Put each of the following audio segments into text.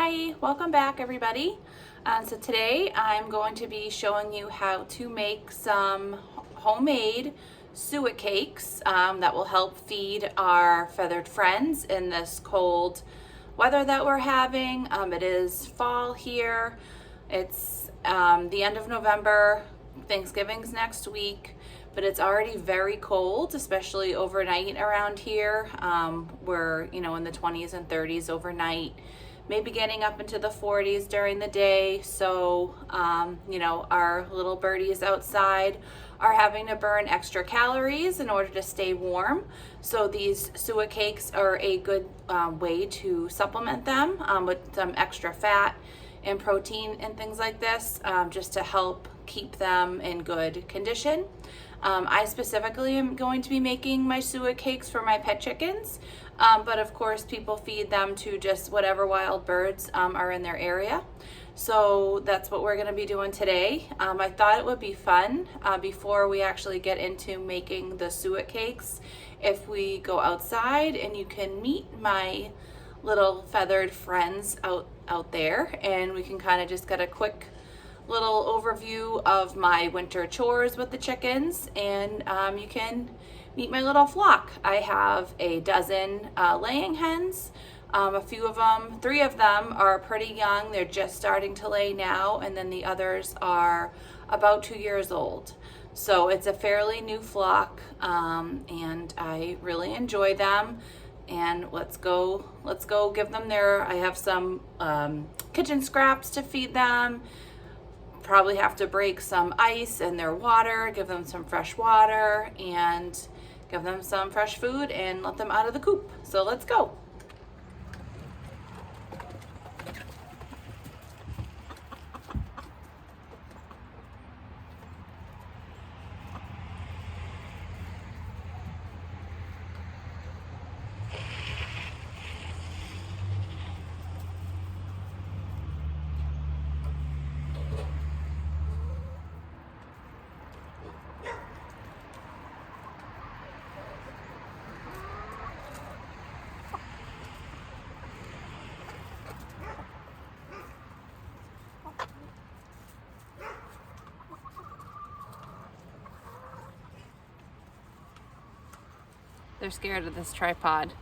Hi, welcome back everybody. So today I'm going to be showing you how to make some homemade suet cakes that will help feed our feathered friends in this cold weather that we're having. It is fall here. It's the end of November. Thanksgiving's next week, but it's already very cold, especially overnight around here. We're, in the 20s and 30s overnight, maybe getting up into the 40s during the day. So, our little birdies outside are having to burn extra calories in order to stay warm. So these suet cakes are a good way to supplement them with some extra fat and protein and things like this, just to help keep them in good condition. I specifically am going to be making my suet cakes for my pet chickens, but of course people feed them to just whatever wild birds are in their area. So that's what we're going to be doing today. I thought it would be fun before we actually get into making the suet cakes if we go outside and you can meet my little feathered friends out there, and we can kind of just get a quick little overview of my winter chores with the chickens, and you can meet my little flock. I have a dozen laying hens. A few of them, 3 of them are pretty young. They're just starting to lay now, and then the others are about 2 years old. So it's a fairly new flock, and I really enjoy them. And let's go give them I have some kitchen scraps to feed them. Probably have to break some ice in their water, give them some fresh water, and give them some fresh food and let them out of the coop. So let's go. They're scared of this tripod.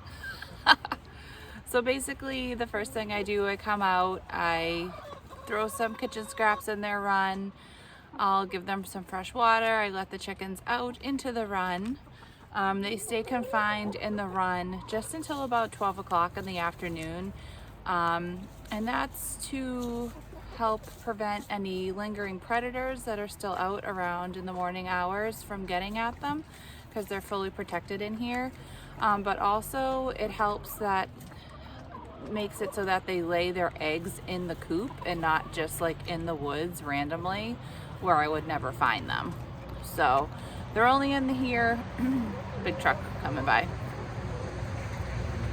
So basically the first thing I do, I come out, I throw some kitchen scraps in their run. I'll give them some fresh water. I let the chickens out into the run. They stay confined in the run just until about 12 o'clock in the afternoon. And that's to help prevent any lingering predators that are still out around in the morning hours from getting at them, because they're fully protected in here. But also it makes it so that they lay their eggs in the coop and not just like in the woods randomly where I would never find them. So they're only in here, big truck coming by.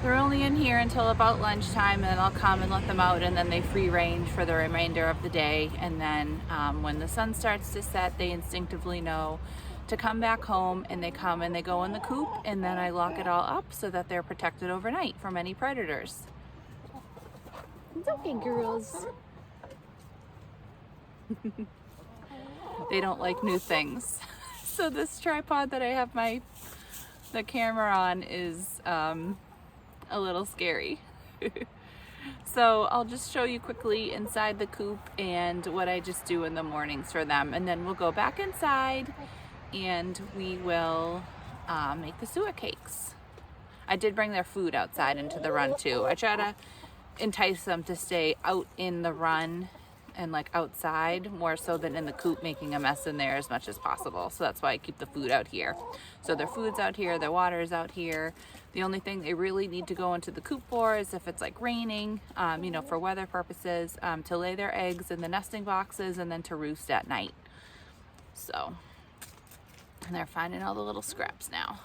They're only in here until about lunchtime, and then I'll come and let them out, and then they free range for the remainder of the day. And then when the sun starts to set, they instinctively know to come back home, and they come and they go in the coop, and then I lock it all up so that they're protected overnight from any predators. It's okay, girls. They don't like new things. So this tripod that I have the camera on is a little scary. So I'll just show you quickly inside the coop and what I just do in the mornings for them, and then we'll go back inside and we will make the suet cakes. I did bring their food outside into the run too. I try to entice them to stay out in the run and like outside more so than in the coop making a mess in there as much as possible. So that's why I keep the food out here. So their food's out here, their water's out here. The only thing they really need to go into the coop for is if it's like raining, for weather purposes, to lay their eggs in the nesting boxes and then to roost at night. So, and they're finding all the little scraps now.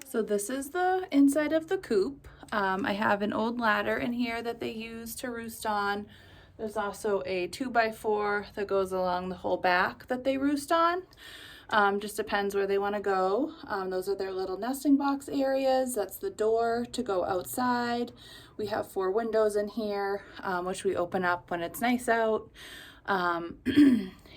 So this is the inside of the coop. I have an old ladder in here that they use to roost on. There's also a 2x4 that goes along the whole back that they roost on. Just depends where they want to go. Those are their little nesting box areas. That's the door to go outside. We have 4 windows in here, which we open up when it's nice out.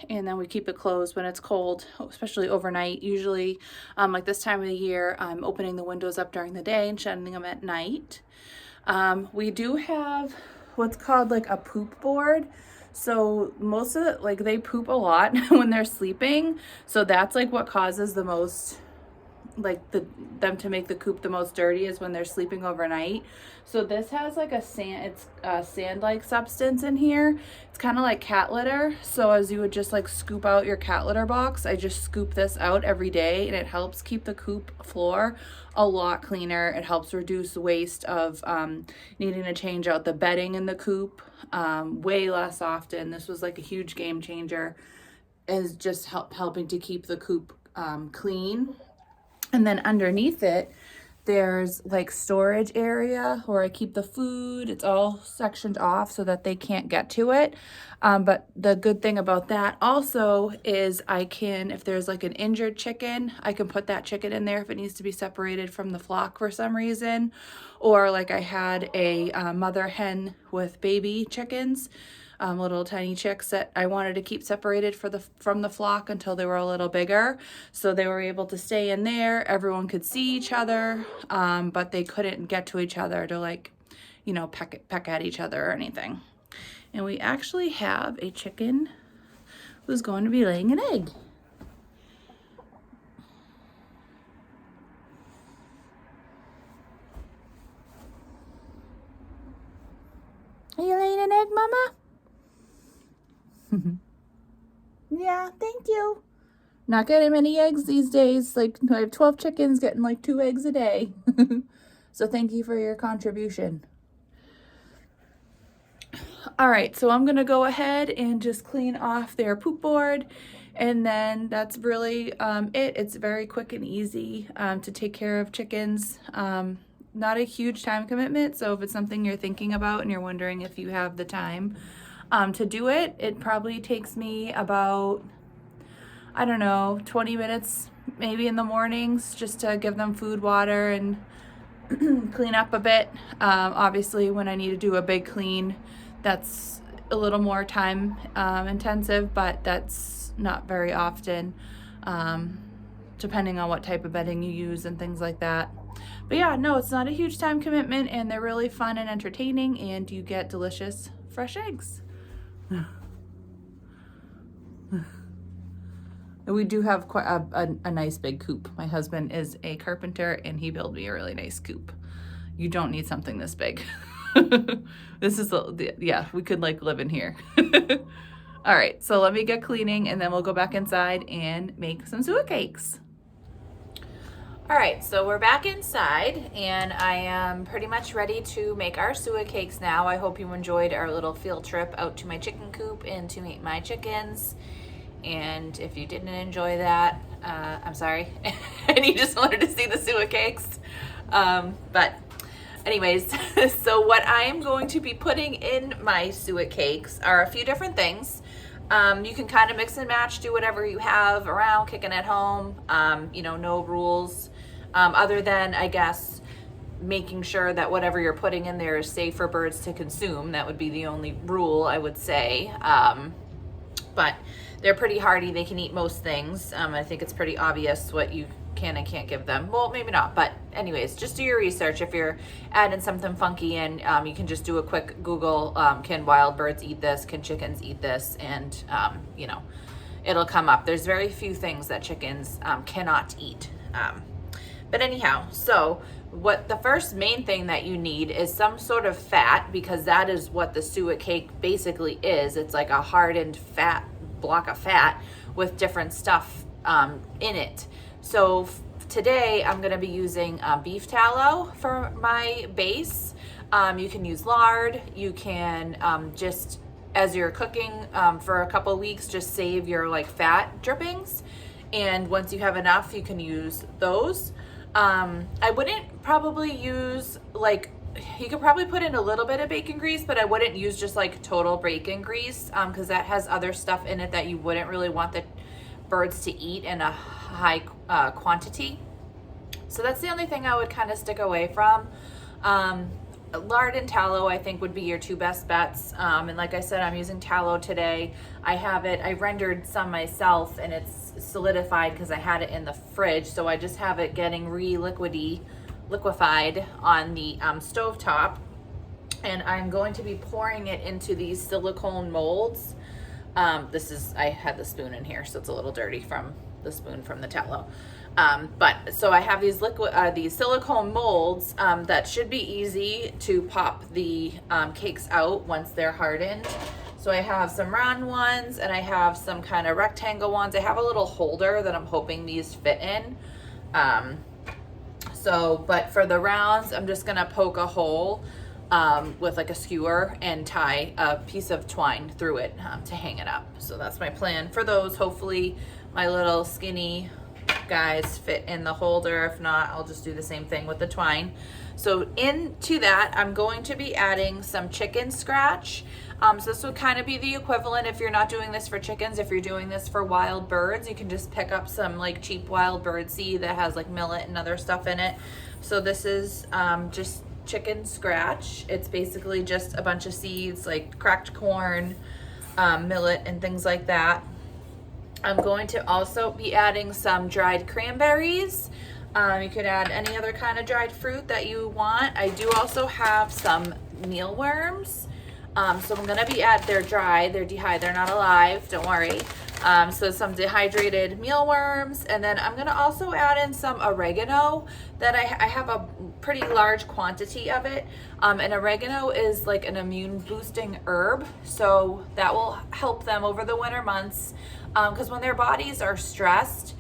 And then we keep it closed when it's cold, especially overnight. Usually, like this time of the year, I'm opening the windows up during the day and shutting them at night. We do have what's called like a poop board. So most of it, like they poop a lot when they're sleeping. So that's like what causes the most, like them to make the coop the most dirty is when they're sleeping overnight. So this has like it's a sand-like substance in here. It's kind of like cat litter. So as you would just like scoop out your cat litter box, I just scoop this out every day, and it helps keep the coop floor a lot cleaner. It helps reduce the waste of needing to change out the bedding in the coop way less often. This was like a huge game changer, is just helping to keep the coop clean. And then underneath it, there's like storage area where I keep the food. It's all sectioned off so that they can't get to it. But the good thing about that also is I can, if there's like an injured chicken, I can put that chicken in there if it needs to be separated from the flock for some reason. Or like I had a mother hen with baby chickens. Little tiny chicks that I wanted to keep separated from the flock until they were a little bigger. So they were able to stay in there. Everyone could see each other, but they couldn't get to each other to like, you know, peck at each other or anything. And we actually have a chicken who's going to be laying an egg. Are you laying an egg, Mama? Yeah, thank you. Not getting many eggs these days. Like I have 12 chickens getting like 2 eggs a day. So thank you for your contribution. All right, so I'm gonna go ahead and just clean off their poop board, and then that's really it. It's very quick and easy to take care of chickens. Not a huge time commitment, so if it's something you're thinking about and you're wondering if you have the time to do it, it probably takes me about, I don't know, 20 minutes maybe in the mornings just to give them food, water, and clean up a bit. Obviously, when I need to do a big clean, that's a little more time intensive, but that's not very often, depending on what type of bedding you use and things like that. But yeah, no, it's not a huge time commitment, and they're really fun and entertaining, and you get delicious fresh eggs. We do have quite a nice big coop. My husband is a carpenter, and he built me a really nice coop. You don't need something this big. This is, yeah, we could like live in here. All right, so let me get cleaning, and then we'll go back inside and make some suet cakes. All right, so we're back inside, and I am pretty much ready to make our suet cakes now. I hope you enjoyed our little field trip out to my chicken coop and to meet my chickens. And if you didn't enjoy that, I'm sorry, and you just wanted to see the suet cakes. But anyways, so what I am going to be putting in my suet cakes are a few different things. You can kind of mix and match, do whatever you have around, kicking at home, you know, no rules, other than, I guess, making sure that whatever you're putting in there is safe for birds to consume. That would be the only rule, I would say. But they're pretty hardy. They can eat most things. I think it's pretty obvious what you can and can't give them. Well, maybe not, but anyways, just do your research. If you're adding something funky in, you can just do a quick Google, can wild birds eat this? Can chickens eat this? And, you know, it'll come up. There's very few things that chickens cannot eat. But anyhow, so what the first main thing that you need is some sort of fat, because that is what the suet cake basically is. It's like a hardened fat, block of fat with different stuff in it. So today I'm going to be using beef tallow for my base. You can use lard. You can just, as you're cooking for a couple weeks, just save your like fat drippings. And once you have enough, you can use those. I wouldn't probably use like, you could probably put in a little bit of bacon grease, but I wouldn't use just like total bacon grease because that has other stuff in it that you wouldn't really want the birds to eat in a high quantity. So that's the only thing I would kind of stick away from. Lard and tallow, I think, would be your two best bets. And like I said, I'm using tallow today. I rendered some myself, and it's solidified because I had it in the fridge. So I just have it getting liquefied on the stove top. And I'm going to be pouring it into these silicone molds. I had the spoon in here, so it's a little dirty from the spoon from the tallow. But so I have these these silicone molds that should be easy to pop the cakes out once they're hardened. So I have some round ones and I have some kind of rectangle ones. I have a little holder that I'm hoping these fit in. But for the rounds, I'm just gonna poke a hole with like a skewer and tie a piece of twine through it to hang it up. So that's my plan for those. Hopefully my little skinny guys fit in the holder. If not, I'll just do the same thing with the twine. So into that, I'm going to be adding some chicken scratch. So this would kind of be the equivalent if you're not doing this for chickens. If you're doing this for wild birds, you can just pick up some like cheap wild bird seed that has like millet and other stuff in it. So this is just chicken scratch. It's basically just a bunch of seeds like cracked corn, millet, and things like that. I'm going to also be adding some dried cranberries. You could add any other kind of dried fruit that you want. I do also have some mealworms. So I'm gonna be they're dry, they're dehydrated, they're not alive, don't worry. So some dehydrated mealworms, and then I'm gonna also add in some oregano that I have a pretty large quantity of it. And oregano is like an immune boosting herb, so that will help them over the winter months. Because when their bodies are stressed,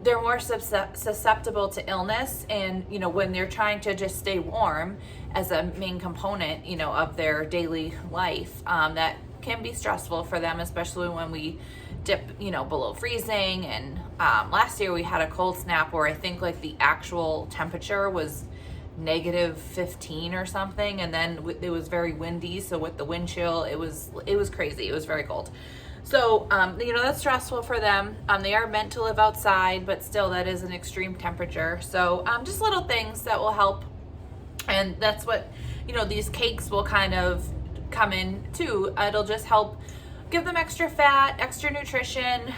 they're more susceptible to illness, and when they're trying to just stay warm as a main component of their daily life, that can be stressful for them, especially when we dip below freezing. And last year we had a cold snap where I think like the actual temperature was -15 or something, and then it was very windy, so with the wind chill it was crazy. It was very cold. So, that's stressful for them. They are meant to live outside, but still that is an extreme temperature. So just little things that will help. And that's what, these cakes will kind of come in too. It'll just help give them extra fat, extra nutrition,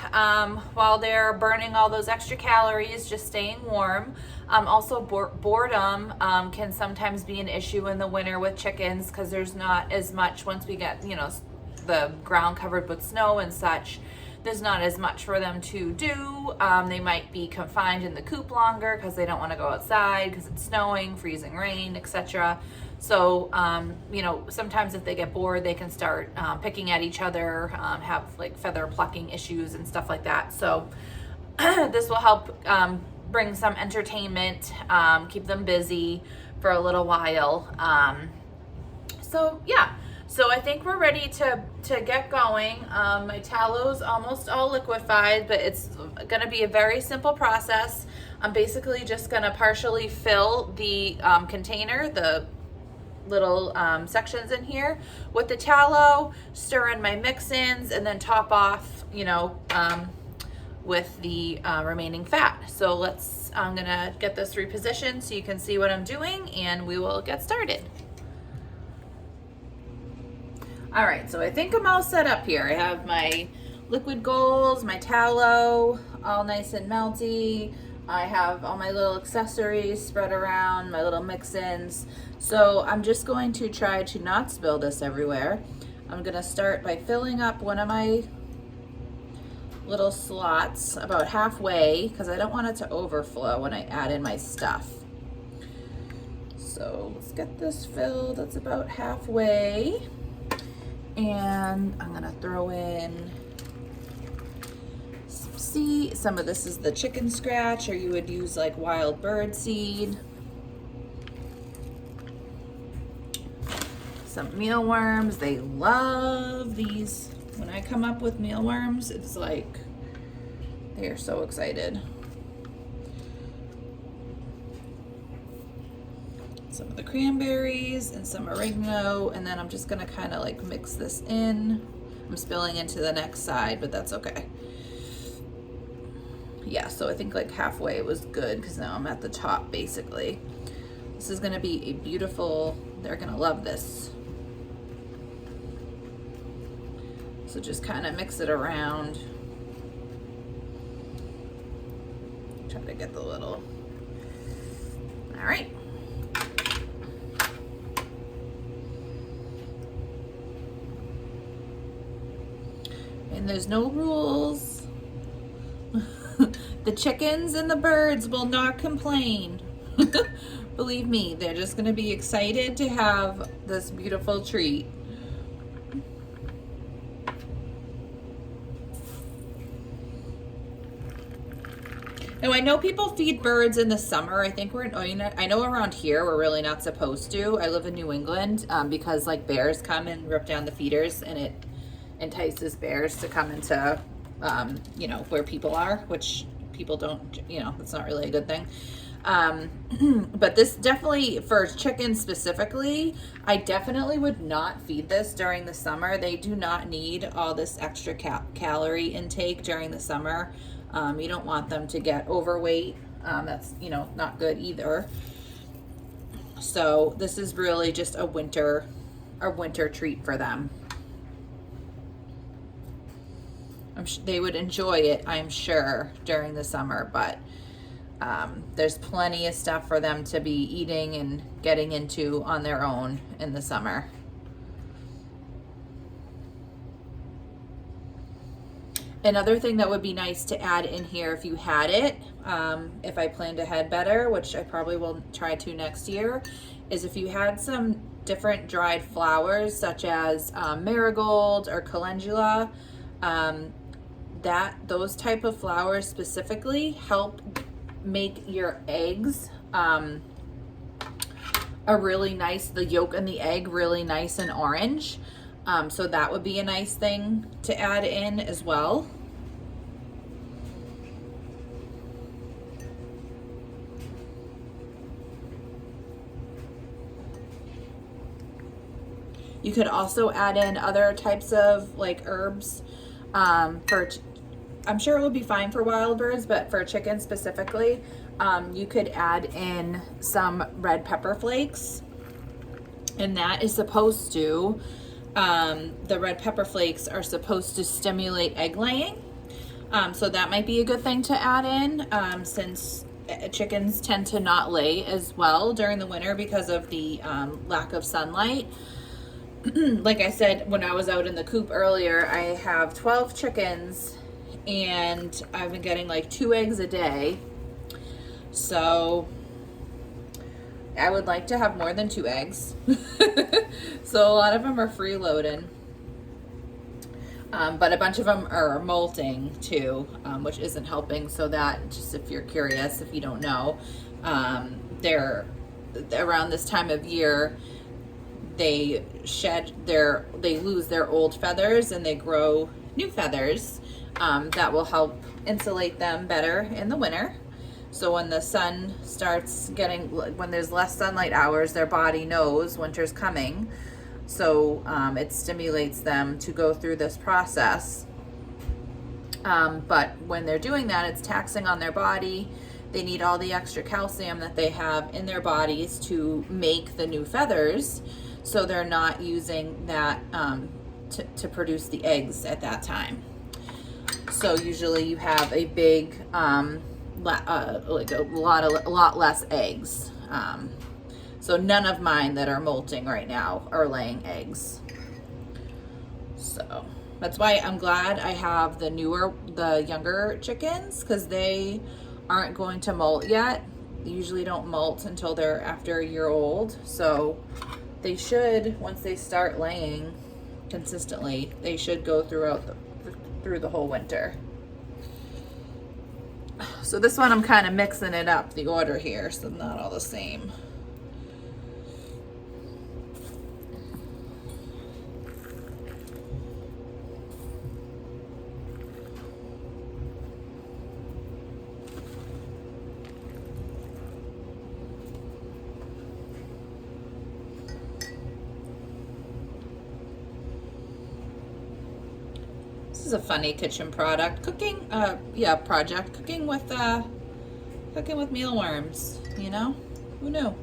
while they're burning all those extra calories, just staying warm. Also boredom can sometimes be an issue in the winter with chickens, because there's not as much, once we get, the ground covered with snow and such, there's not as much for them to do. They might be confined in the coop longer because they don't want to go outside because it's snowing, freezing rain, etc. So, sometimes if they get bored, they can start picking at each other, have like feather plucking issues and stuff like that. So this will help bring some entertainment, keep them busy for a little while. So I think we're ready to get going. My tallow's almost all liquefied, but it's gonna be a very simple process. I'm basically just gonna partially fill the container, the little sections in here, with the tallow, stir in my mix-ins, and then top off, with the remaining fat. So I'm gonna get this repositioned so you can see what I'm doing, and we will get started. All right, so I think I'm all set up here. I have my liquid goals, my tallow, all nice and melty. I have all my little accessories spread around, my little mix-ins. So I'm just going to try to not spill this everywhere. I'm gonna start by filling up one of my little slots about halfway, because I don't want it to overflow when I add in my stuff. So let's get this filled. That's about halfway. And I'm gonna throw in some of this is the chicken scratch, or you would use like wild bird seed. Some mealworms, they love these. When I come up with mealworms, it's like, they are so excited. Some of the cranberries and some oregano, and then I'm just gonna kind of like mix this in. I'm spilling into the next side, but that's okay. Yeah, so I think like halfway was good because now I'm at the top basically. This is gonna be a beautiful, they're gonna love this. So just kind of mix it around. Try to get the little, all right. And there's no rules. The chickens and the birds will not complain. Believe me, they're just gonna be excited to have this beautiful treat. Now I know people feed birds in the summer. I think I know around here we're really not supposed to. I live in New England because like bears come and rip down the feeders, and it entices bears to come into you know, where people are, which people don't, you know, it's not really a good thing. But this definitely, for chickens specifically, I definitely would not feed this during the summer. They do not need all this extra calorie intake during the summer. You don't want them to get overweight. That's, you know, not good either. So this is really just a winter treat for them. They would enjoy it, I'm sure, during the summer, but there's plenty of stuff for them to be eating and getting into on their own in the summer. Another thing that would be nice to add in here if you had it, if I planned ahead better, which I probably will try to next year, is if you had some different dried flowers such as marigold or calendula. Those type of flowers specifically help make your eggs the yolk and the egg really nice and orange. So that would be a nice thing to add in as well. You could also add in other types of like herbs. I'm sure it would be fine for wild birds, but for chickens specifically, you could add in some red pepper flakes, and that is supposed to, the red pepper flakes are supposed to stimulate egg laying. So that might be a good thing to add in, since chickens tend to not lay as well during the winter because of the lack of sunlight. Like I said, when I was out in the coop earlier, I have 12 chickens and I've been getting like 2 eggs a day. So I would like to have more than 2 eggs. So a lot of them are freeloading. But a bunch of them are molting too, which isn't helping. So that, just if you're curious, if you don't know, they're around this time of year, they lose their old feathers and they grow new feathers that will help insulate them better in the winter. So when the sun starts when there's less sunlight hours, their body knows winter's coming. So it stimulates them to go through this process. But when they're doing that, it's taxing on their body. They need all the extra calcium that they have in their bodies to make the new feathers. So they're not using that to produce the eggs at that time. So usually you have a big, like a lot less eggs. So none of mine that are molting right now are laying eggs. So that's why I'm glad I have the younger chickens, because they aren't going to molt yet. They usually don't molt until they're after a year old. So they should, once they start laying consistently, they should go through the whole winter. So this one I'm kind of mixing it up, the order here, so not all the same. is a funny kitchen product. Cooking with mealworms, you know? Who knew?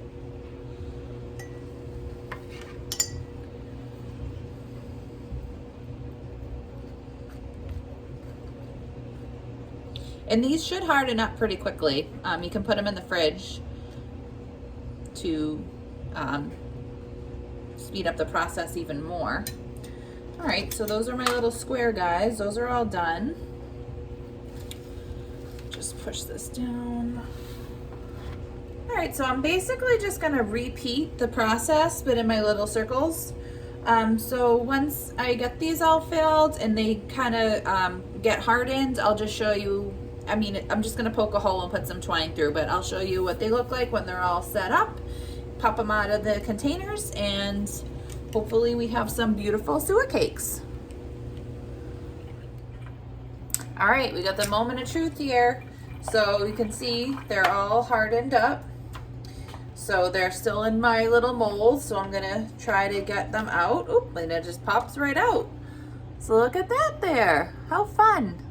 And these should harden up pretty quickly. You can put them in the fridge to speed up the process even more. All right, so those are my little square guys. Those are all done. Just push this down. All right, so I'm basically just gonna repeat the process, but in my little circles. So once I get these all filled and they kind of get hardened, I'll just show you. I mean, I'm just gonna poke a hole and put some twine through, but I'll show you what they look like when they're all set up. Pop them out of the containers, and hopefully we have some beautiful suet cakes. All right, we got the moment of truth here. So you can see they're all hardened up. So they're still in my little molds, so I'm gonna try to get them out. Oop, and it just pops right out. So look at that there, how fun.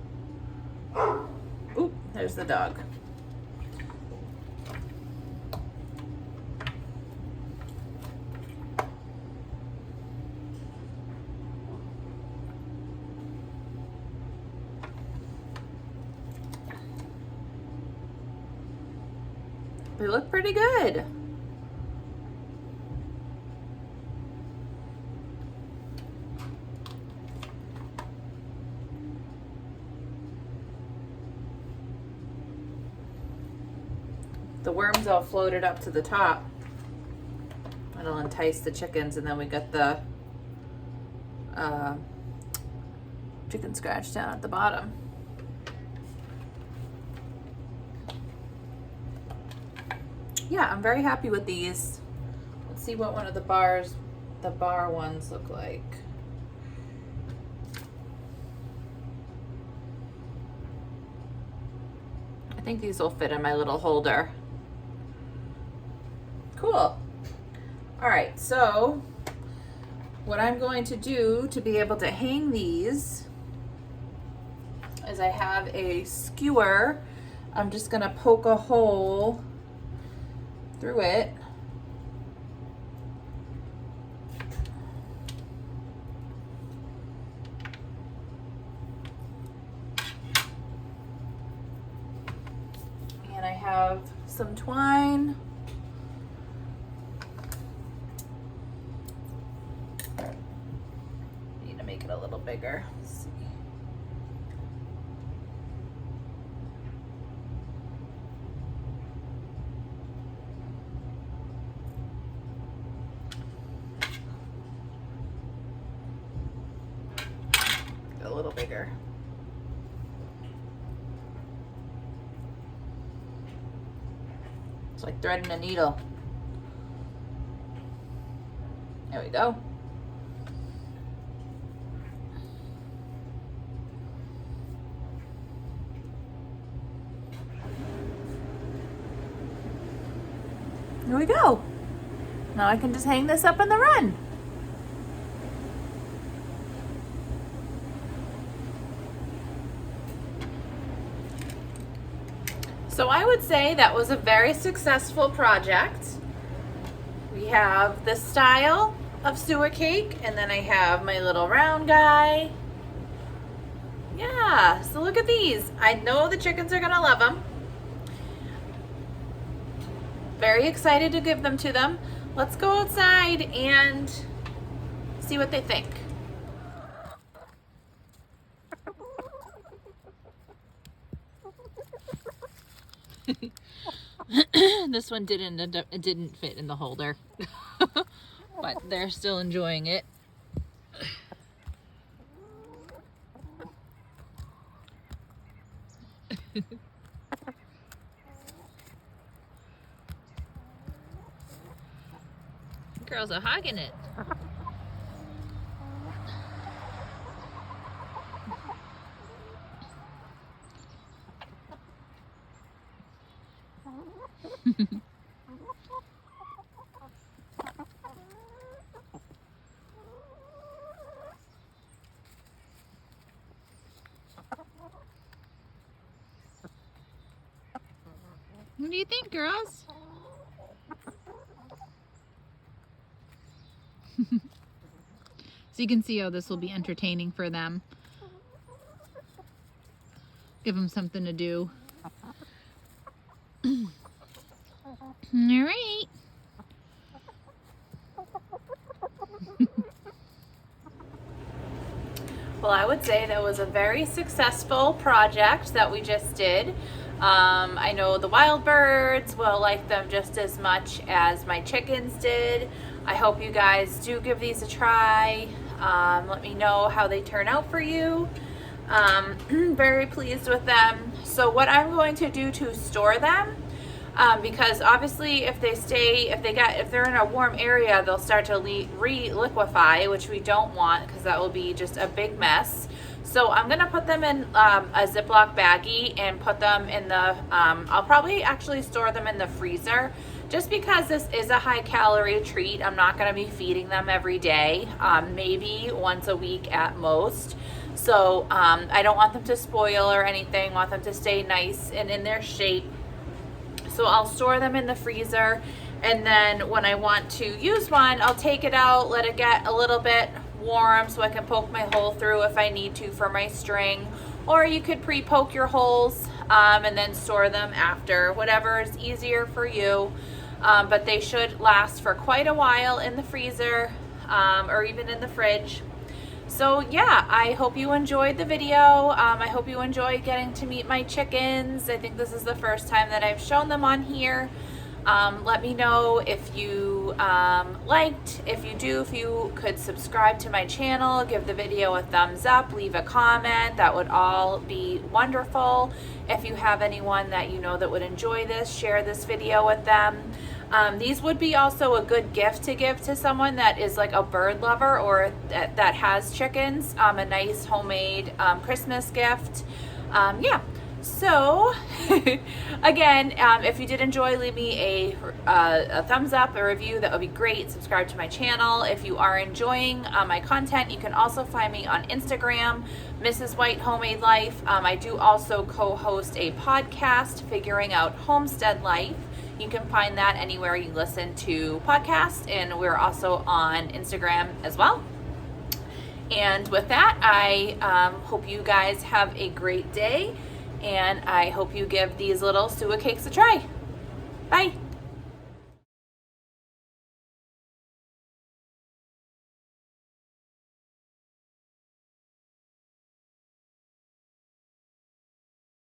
Oop, there's the dog. They look pretty good. The worms all floated up to the top. It'll entice the chickens, and then we got the chicken scratch down at the bottom. Yeah, I'm very happy with these. Let's see what one of the bar ones look like. I think these will fit in my little holder. Cool. All right, so what I'm going to do to be able to hang these is I have a skewer. I'm just gonna poke a hole through it. And I have some twine. Need to make it a little bigger. Let's see. A little bigger. It's like threading a needle. There we go. There we go. Now I can just hang this up in the run. So I would say that was a very successful project. We have this style of suet cake, and then I have my little round guy. Yeah, so look at these. I know the chickens are gonna love them. Very excited to give them to them. Let's go outside and see what they think. This one didn't fit in the holder, but they're still enjoying it. Girls are hogging it. do you think, girls? So you can see how this will be entertaining for them. Give them something to do. All right. Well, I would say that was a very successful project that we just did. I know the wild birds will like them just as much as my chickens did. I hope you guys do give these a try. Let me know how they turn out for you. Very pleased with them. So what I'm going to do to store them, because obviously if they're in a warm area, they'll start to re-liquefy, which we don't want because that will be just a big mess. So I'm gonna put them in a Ziploc baggie and put them in the, I'll probably actually store them in the freezer, just because this is a high calorie treat. I'm not gonna be feeding them every day, maybe once a week at most. So I don't want them to spoil or anything. I want them to stay nice and in their shape. So I'll store them in the freezer, and then when I want to use one, I'll take it out, let it get a little bit warm so I can poke my hole through if I need to for my string. Or you could pre-poke your holes and then store them after, whatever is easier for you. But they should last for quite a while in the freezer or even in the fridge. So yeah, I hope you enjoyed the video. I hope you enjoyed getting to meet my chickens. I think this is the first time that I've shown them on here. Let me know if you liked. If you could subscribe to my channel, give the video a thumbs up, leave a comment. That would all be wonderful. If you have anyone that you know that would enjoy this, share this video with them. These would be also a good gift to give to someone that is like a bird lover or that has chickens. A nice homemade Christmas gift. Yeah. So again, if you did enjoy, leave me a thumbs up, a review. That would be great. Subscribe to my channel. If you are enjoying my content, you can also find me on Instagram, Mrs. White Homemade Life. I do also co-host a podcast, Figuring Out Homestead Life. You can find that anywhere you listen to podcasts, and we're also on Instagram as well. And with that, I hope you guys have a great day, and I hope you give these little Suet cakes a try. Bye.